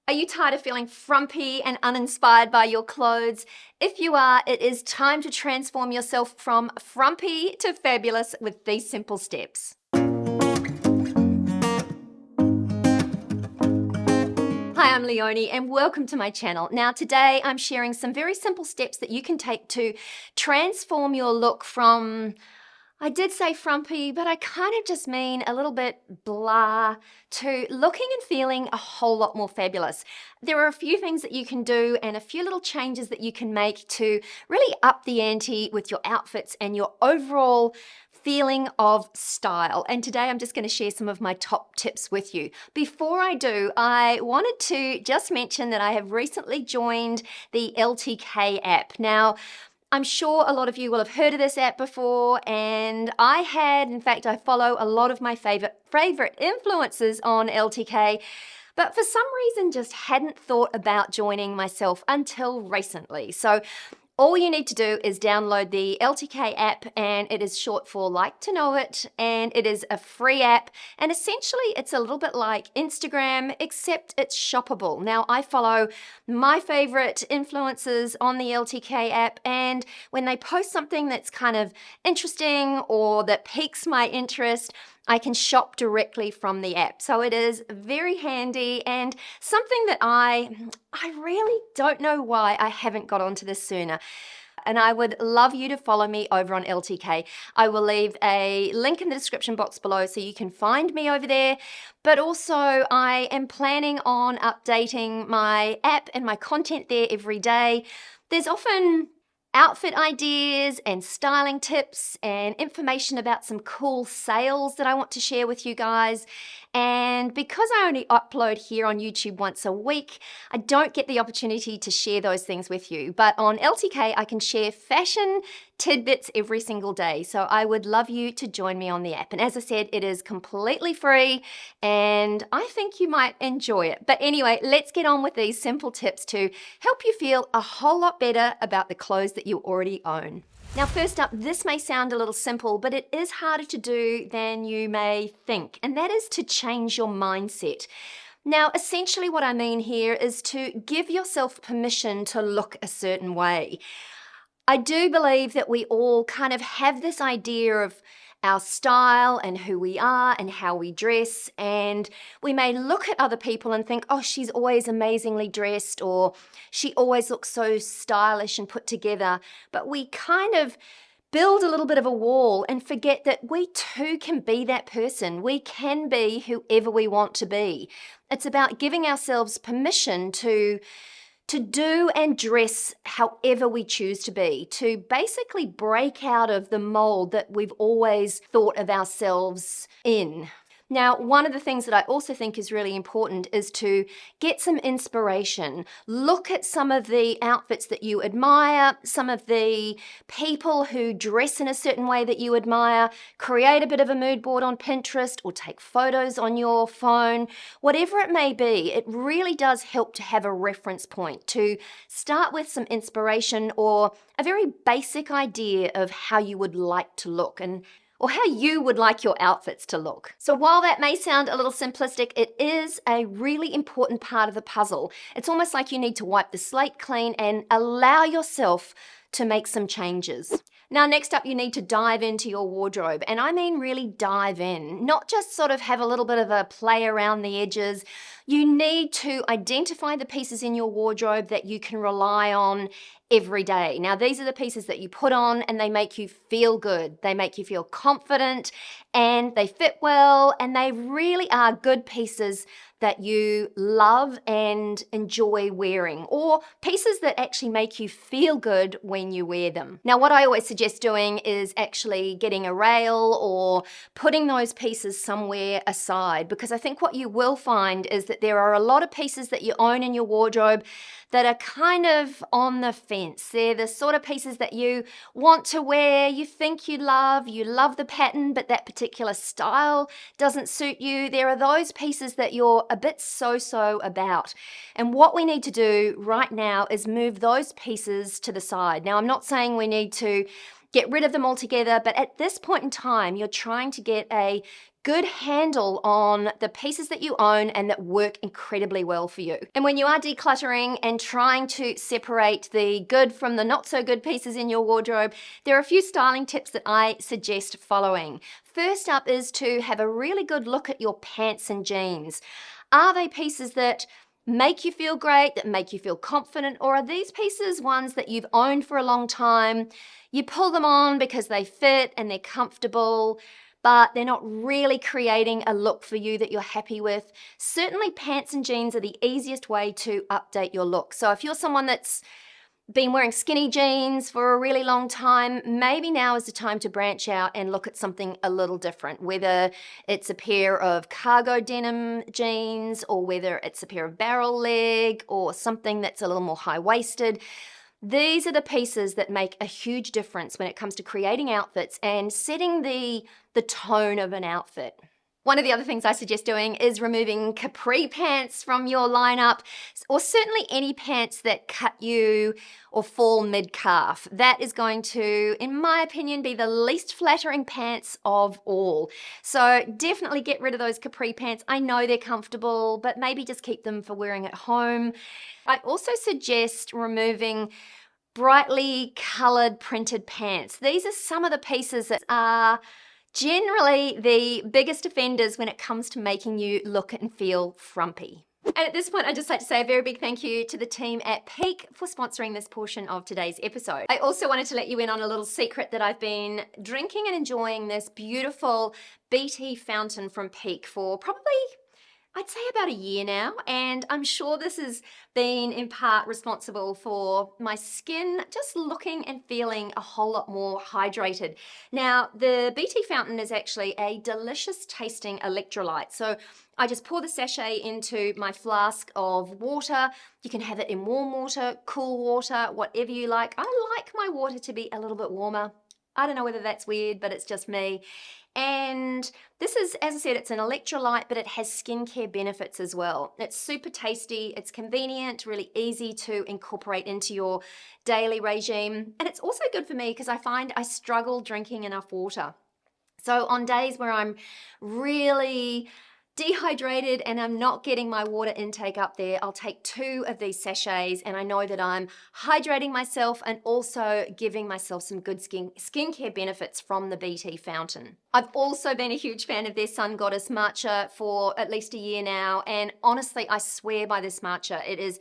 Are you tired of feeling frumpy and uninspired by your clothes? If you are, it is time to transform yourself from frumpy to fabulous with these simple steps. Hi, I'm Leonie and welcome to my channel. Now today I'm sharing some very simple steps that you can take to transform your look from, I did say frumpy, but I kind of just mean a little bit blah, to looking and feeling a whole lot more fabulous. There are a few things that you can do and a few little changes that you can make to really up the ante with your outfits and your overall feeling of style. And today I'm just going to share some of my top tips with you. Before I do, I wanted to just mention that I have recently joined the LTK app. Now, I'm sure a lot of you will have heard of this app before, and in fact, I follow a lot of my favorite influencers on LTK, but for some reason just hadn't thought about joining myself until recently. So all you need to do is download the LTK app, and it is short for Like to Know It, and it is a free app, and essentially it's a little bit like Instagram, except it's shoppable. Now, I follow my favorite influencers on the LTK app, and when they post something that's kind of interesting or that piques my interest, I can shop directly from the app. So it is very handy and something that I really don't know why I haven't got onto this sooner. And I would love you to follow me over on LTK. I will leave a link in the description box below so you can find me over there. But also I am planning on updating my app and my content there every day. There's often outfit ideas and styling tips and information about some cool sales that I want to share with you guys. And because I only upload here on YouTube once a week, I don't get the opportunity to share those things with you. But on LTK, I can share fashion tidbits every single day. So I would love you to join me on the app. And as I said, it is completely free and I think you might enjoy it. But anyway, let's get on with these simple tips to help you feel a whole lot better about the clothes that you already own. Now, first up, this may sound a little simple, but it is harder to do than you may think, and that is to change your mindset. Now, essentially what I mean here is to give yourself permission to look a certain way. I do believe that we all kind of have this idea of our style and who we are and how we dress, and we may look at other people and think, oh, she's always amazingly dressed, or she always looks so stylish and put together, but we kind of build a little bit of a wall and forget that we too can be that person. We can be whoever we want to be. It's about giving ourselves permission to do and dress however we choose to be, to basically break out of the mold that we've always thought of ourselves in. Now, one of the things that I also think is really important is to get some inspiration. Look at some of the outfits that you admire, some of the people who dress in a certain way that you admire, create a bit of a mood board on Pinterest or take photos on your phone. Whatever it may be, it really does help to have a reference point, to start with some inspiration or a very basic idea of how you would like to look or how you would like your outfits to look. So while that may sound a little simplistic, it is a really important part of the puzzle. It's almost like you need to wipe the slate clean and allow yourself to make some changes. Now, next up, you need to dive into your wardrobe, and I mean really dive in, not just sort of have a little bit of a play around the edges. You need to identify the pieces in your wardrobe that you can rely on every day. Now, these are the pieces that you put on and they make you feel good. They make you feel confident and they fit well, and they really are good pieces that you love and enjoy wearing, or pieces that actually make you feel good when you wear them. Now, what I always suggest doing is actually getting a rail or putting those pieces somewhere aside, because I think what you will find is that there are a lot of pieces that you own in your wardrobe that are kind of on the fence. They're the sort of pieces that you want to wear, you think you love the pattern, but that particular style doesn't suit you. There are those pieces that you're a bit so-so about. And what we need to do right now is move those pieces to the side. Now, I'm not saying we need to get rid of them altogether, but at this point in time, you're trying to get a good handle on the pieces that you own and that work incredibly well for you. And when you are decluttering and trying to separate the good from the not so good pieces in your wardrobe, there are a few styling tips that I suggest following. First up is to have a really good look at your pants and jeans. Are they pieces that make you feel great, that make you feel confident, or are these pieces ones that you've owned for a long time? You pull them on because they fit and they're comfortable, but they're not really creating a look for you that you're happy with. Certainly pants and jeans are the easiest way to update your look. So if you're someone that's been wearing skinny jeans for a really long time, maybe now is the time to branch out and look at something a little different, whether it's a pair of cargo denim jeans or whether it's a pair of barrel leg or something that's a little more high-waisted. These are the pieces that make a huge difference when it comes to creating outfits and setting the tone of an outfit. One of the other things I suggest doing is removing capri pants from your lineup, or certainly any pants that cut you or fall mid-calf. That is going to, in my opinion, be the least flattering pants of all. So definitely get rid of those capri pants. I know they're comfortable, but maybe just keep them for wearing at home. I also suggest removing brightly colored printed pants. These are some of the pieces that are generally the biggest offenders when it comes to making you look and feel frumpy. And at this point, I'd just like to say a very big thank you to the team at Peak for sponsoring this portion of today's episode. I also wanted to let you in on a little secret that I've been drinking and enjoying this beautiful BT fountain from Peak for probably, I'd say, about a year now, and I'm sure this has been in part responsible for my skin just looking and feeling a whole lot more hydrated. Now, the BT fountain is actually a delicious tasting electrolyte. So I just pour the sachet into my flask of water. You can have it in warm water, cool water, whatever you like. I like my water to be a little bit warmer. I don't know whether that's weird, but it's just me. And this is, as I said, it's an electrolyte, but it has skincare benefits as well. It's super tasty, it's convenient, really easy to incorporate into your daily regime. And it's also good for me because I find I struggle drinking enough water. So on days where I'm really dehydrated and I'm not getting my water intake up there, I'll take 2 of these sachets and I know that I'm hydrating myself and also giving myself some good skincare benefits from the BT fountain. I've also been a huge fan of their Sun Goddess matcha for at least a year now, and honestly, I swear by this matcha. It is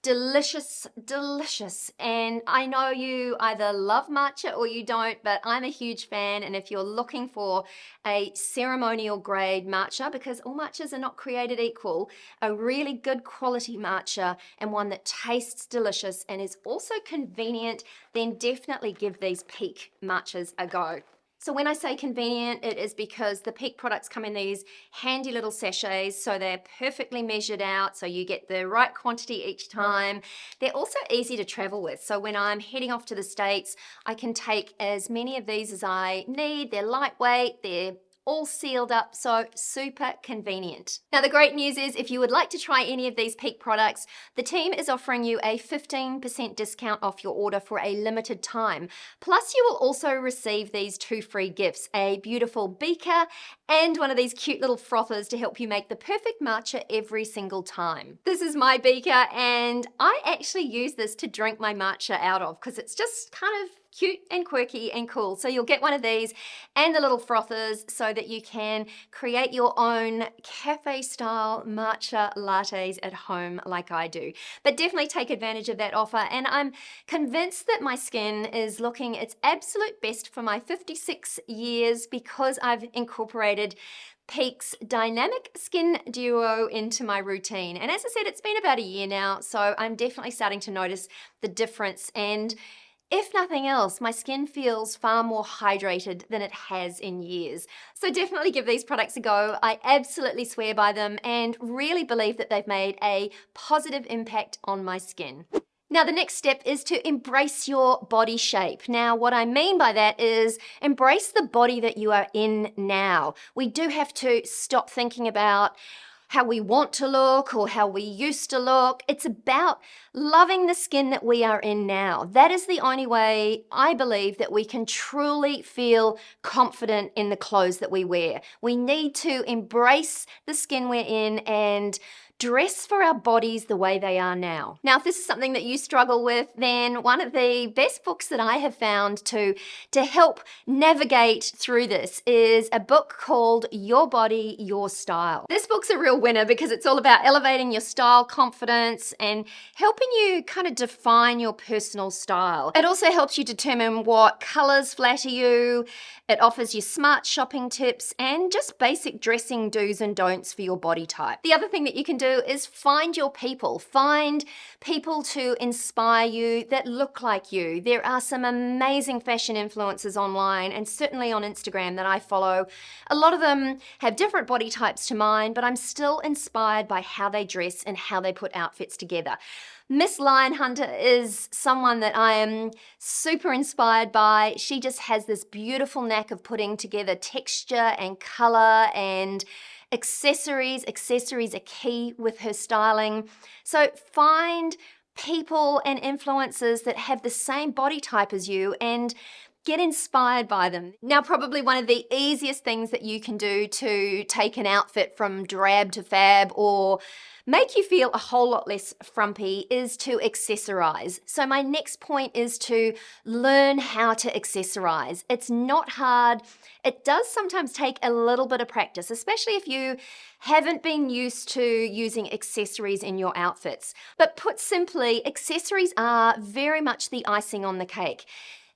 delicious, delicious. And I know you either love matcha or you don't, but I'm a huge fan. And if you're looking for a ceremonial grade matcha, because all matchas are not created equal, a really good quality matcha and one that tastes delicious and is also convenient, then definitely give these Peak matchas a go. So when I say convenient, it is because the Peak products come in these handy little sachets, so they're perfectly measured out, so you get the right quantity each time. They're also easy to travel with, so when I'm heading off to the States, I can take as many of these as I need. They're lightweight, they're all sealed up, so super convenient. Now the great news is if you would like to try any of these Peak products, the team is offering you a 15% discount off your order for a limited time. Plus you will also receive these 2 free gifts, a beautiful beaker and one of these cute little frothers to help you make the perfect matcha every single time. This is my beaker and I actually use this to drink my matcha out of because it's just kind of cute and quirky and cool. So you'll get one of these and the little frothers so that you can create your own cafe style matcha lattes at home like I do. But definitely take advantage of that offer, and I'm convinced that my skin is looking its absolute best for my 56 years because I've incorporated Peak's Dynamic Skin Duo into my routine. And as I said, it's been about a year now, so I'm definitely starting to notice the difference. And if nothing else, my skin feels far more hydrated than it has in years. So definitely give these products a go. I absolutely swear by them and really believe that they've made a positive impact on my skin. Now, the next step is to embrace your body shape. Now, what I mean by that is embrace the body that you are in now. We do have to stop thinking about how we want to look or how we used to look. It's about loving the skin that we are in now. That is the only way I believe that we can truly feel confident in the clothes that we wear. We need to embrace the skin we're in and dress for our bodies the way they are now. Now, if this is something that you struggle with, then one of the best books that I have found to help navigate through this is a book called Your Body, Your Style. This book's a real winner because it's all about elevating your style confidence and helping you kind of define your personal style. It also helps you determine what colors flatter you. It offers you smart shopping tips and just basic dressing do's and don'ts for your body type. The other thing that you can do is find your people. Find people to inspire you that look like you. There are some amazing fashion influencers online and certainly on Instagram that I follow. A lot of them have different body types to mine, but I'm still inspired by how they dress and how they put outfits together. Miss Lion Hunter is someone that I am super inspired by. She just has this beautiful knack of putting together texture and color and accessories. Accessories are key with her styling. So find people and influencers that have the same body type as you and get inspired by them. Now, probably one of the easiest things that you can do to take an outfit from drab to fab or make you feel a whole lot less frumpy is to accessorize. So my next point is to learn how to accessorize. It's not hard. It does sometimes take a little bit of practice, especially if you haven't been used to using accessories in your outfits. But put simply, accessories are very much the icing on the cake.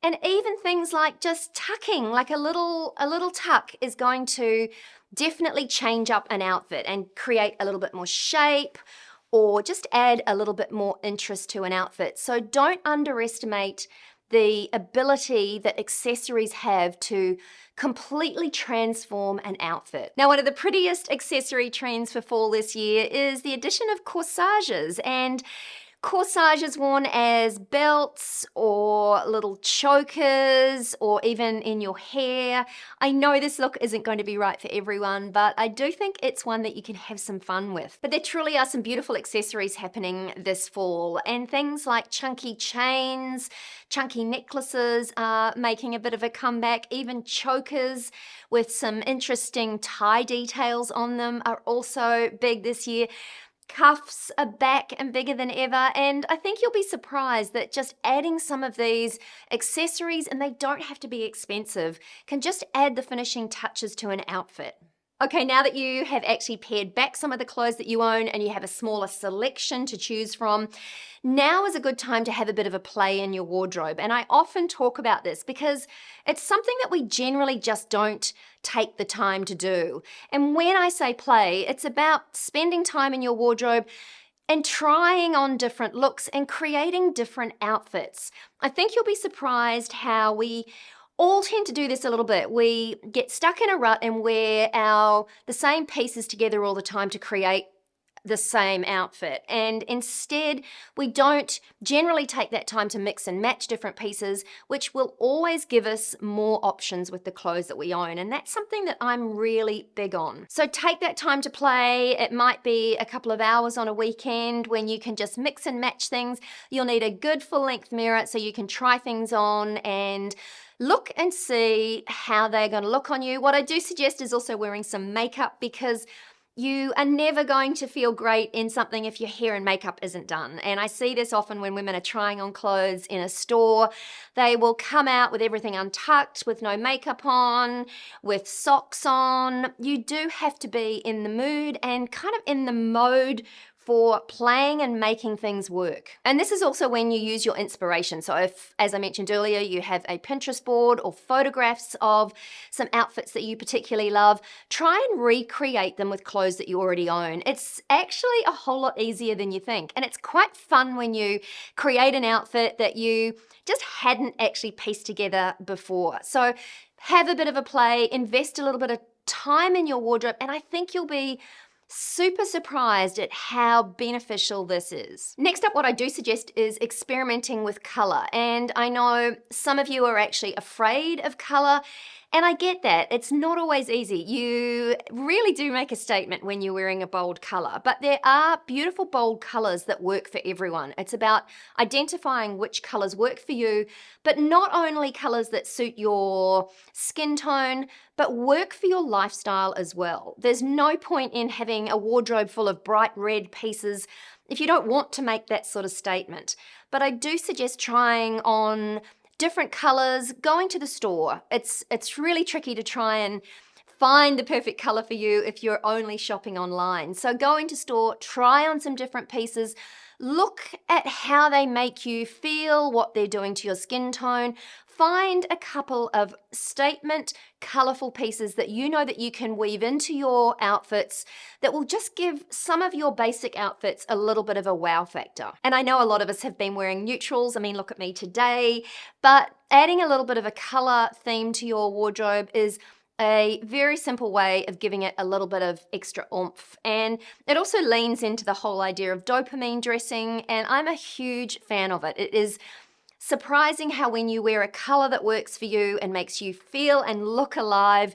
And even things like just tucking, like a little tuck is going to definitely change up an outfit and create a little bit more shape or just add a little bit more interest to an outfit. So don't underestimate the ability that accessories have to completely transform an outfit. Now, one of the prettiest accessory trends for fall this year is the addition of corsages, and corsages worn as belts or little chokers or even in your hair. I know this look isn't going to be right for everyone, but I do think it's one that you can have some fun with. But there truly are some beautiful accessories happening this fall, and things like chunky chains, chunky necklaces are making a bit of a comeback. Even chokers with some interesting tie details on them are also big this year. Cuffs are back and bigger than ever, and I think you'll be surprised that just adding some of these accessories, and they don't have to be expensive, can just add the finishing touches to an outfit. Okay, now that you have actually pared back some of the clothes that you own and you have a smaller selection to choose from, now is a good time to have a bit of a play in your wardrobe. And I often talk about this because it's something that we generally just don't take the time to do. And when I say play, it's about spending time in your wardrobe and trying on different looks and creating different outfits. I think you'll be surprised how we all tend to do this a little bit. We get stuck in a rut and wear the same pieces together all the time to create the same outfit. And instead, we don't generally take that time to mix and match different pieces, which will always give us more options with the clothes that we own. And that's something that I'm really big on. So take that time to play. It might be a couple of hours on a weekend when you can just mix and match things. You'll need a good full-length mirror so you can try things on and look and see how they're going to look on you. What I do suggest is also wearing some makeup, because you are never going to feel great in something if your hair and makeup isn't done. And I see this often when women are trying on clothes in a store. They will come out with everything untucked, with no makeup on, with socks on. You do have to be in the mood and kind of in the mode for playing and making things work. And this is also when you use your inspiration. So if, as I mentioned earlier, you have a Pinterest board or photographs of some outfits that you particularly love, try and recreate them with clothes that you already own. It's actually a whole lot easier than you think. And it's quite fun when you create an outfit that you just hadn't actually pieced together before. So have a bit of a play, invest a little bit of time in your wardrobe, and I think you'll be super surprised at how beneficial this is. Next up, what I do suggest is experimenting with color. And I know some of you are actually afraid of color, And I get that. It's not always easy. You really do make a statement when you're wearing a bold color, but there are beautiful bold colors that work for everyone. It's about identifying which colors work for you, but not only colors that suit your skin tone, but work for your lifestyle as well. There's no point in having a wardrobe full of bright red pieces if you don't want to make that sort of statement. But I do suggest trying on different colors, going to the store. It's really tricky to try and find the perfect color for you if you're only shopping online. So go into store, try on some different pieces, look at how they make you feel, what they're doing to your skin tone. Find a couple of statement, colorful pieces that you know that you can weave into your outfits that will just give some of your basic outfits a little bit of a wow factor. And I know a lot of us have been wearing neutrals. I mean, look at me today, but adding a little bit of a color theme to your wardrobe is a very simple way of giving it a little bit of extra oomph. And it also leans into the whole idea of dopamine dressing, and I'm a huge fan of it. It is surprising how when you wear a color that works for you and makes you feel and look alive,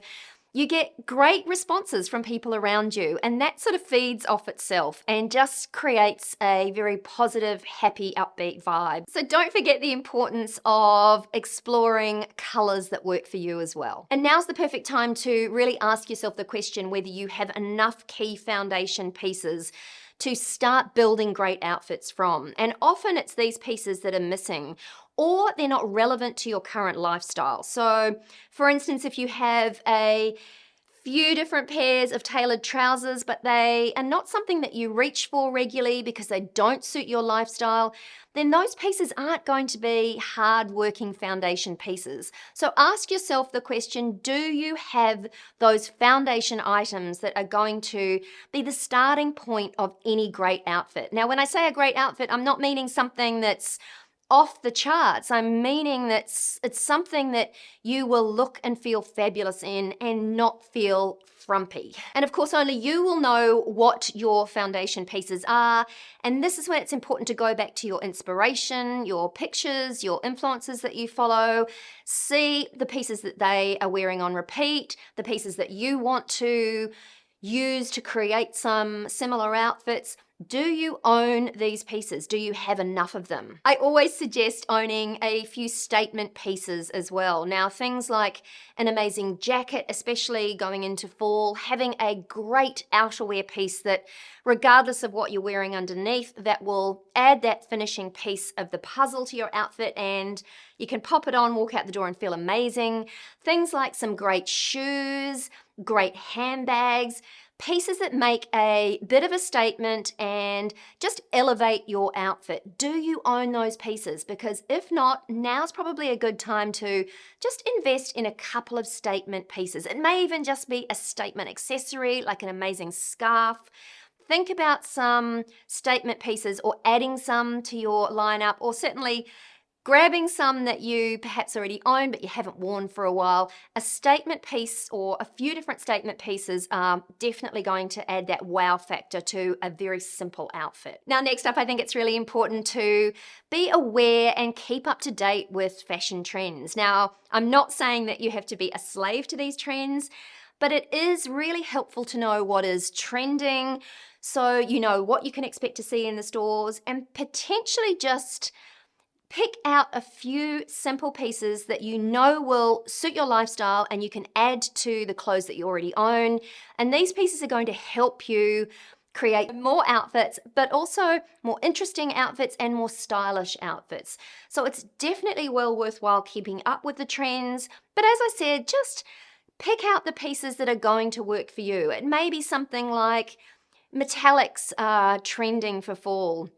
you get great responses from people around you, and that sort of feeds off itself and just creates a very positive, happy, upbeat vibe. So don't forget the importance of exploring colors that work for you as well. And now's the perfect time to really ask yourself the question whether you have enough key foundation pieces to start building great outfits from. And often it's these pieces that are missing, or they're not relevant to your current lifestyle. So for instance, if you have a few different pairs of tailored trousers, but they are not something that you reach for regularly because they don't suit your lifestyle, then those pieces aren't going to be hard-working foundation pieces. So ask yourself the question, do you have those foundation items that are going to be the starting point of any great outfit? Now, when I say a great outfit, I'm not meaning something that's off the charts. I'm meaning that it's something that you will look and feel fabulous in and not feel frumpy. And of course, only you will know what your foundation pieces are. And this is when it's important to go back to your inspiration, your pictures, your influencers that you follow. See the pieces that they are wearing on repeat, the pieces that you want to use to create some similar outfits. Do you own these pieces? Do you have enough of them? I always suggest owning a few statement pieces as well. Now, things like an amazing jacket, especially going into fall, having a great outerwear piece that, regardless of what you're wearing underneath, that will add that finishing piece of the puzzle to your outfit, and you can pop it on, walk out the door and feel amazing. Things like some great shoes, great handbags, pieces that make a bit of a statement and just elevate your outfit. Do you own those pieces? Because if not, now's probably a good time to just invest in a couple of statement pieces. It may even just be a statement accessory, like an amazing scarf. Think about some statement pieces or adding some to your lineup, or certainly grabbing some that you perhaps already own but you haven't worn for a while. A statement piece or a few different statement pieces are definitely going to add that wow factor to a very simple outfit. Now, next up, I think it's really important to be aware and keep up to date with fashion trends. Now, I'm not saying that you have to be a slave to these trends, but it is really helpful to know what is trending so you know what you can expect to see in the stores, and potentially just pick out a few simple pieces that you know will suit your lifestyle and you can add to the clothes that you already own. And these pieces are going to help you create more outfits, but also more interesting outfits and more stylish outfits. So it's definitely well worthwhile keeping up with the trends. But as I said, just pick out the pieces that are going to work for you. It may be something like metallics are trending for fall,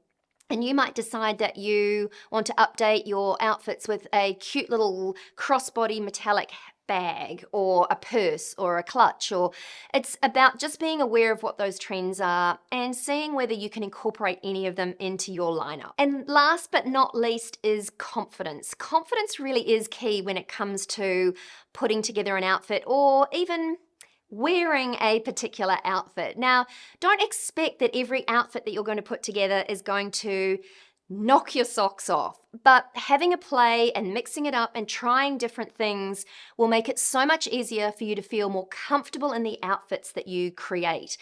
and you might decide that you want to update your outfits with a cute little crossbody metallic bag or a purse or a clutch. Or it's about just being aware of what those trends are and seeing whether you can incorporate any of them into your lineup. And last but not least is confidence. Confidence really is key when it comes to putting together an outfit or even wearing a particular outfit. Now, don't expect that every outfit that you're going to put together is going to knock your socks off. But having a play and mixing it up and trying different things will make it so much easier for you to feel more comfortable in the outfits that you create.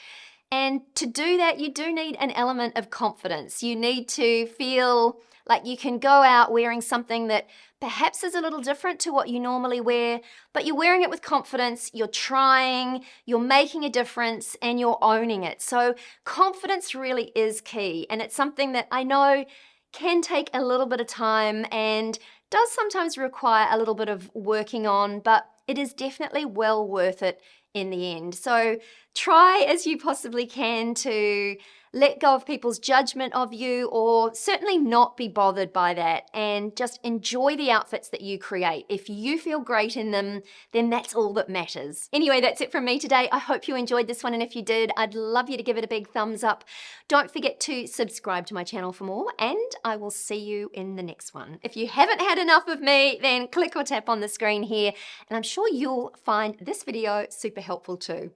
And to do that, you do need an element of confidence. You need to feel like you can go out wearing something that perhaps is a little different to what you normally wear, but you're wearing it with confidence, you're trying, you're making a difference, and you're owning it. So confidence really is key, and it's something that I know can take a little bit of time and does sometimes require a little bit of working on, but it is definitely well worth it in the end. So try as you possibly can to let go of people's judgment of you, or certainly not be bothered by that, and just enjoy the outfits that you create. If you feel great in them, then that's all that matters. Anyway, that's it from me today. I hope you enjoyed this one, and if you did, I'd love you to give it a big thumbs up. Don't forget to subscribe to my channel for more, and I will see you in the next one. If you haven't had enough of me, then click or tap on the screen here, and I'm sure you'll find this video super helpful too.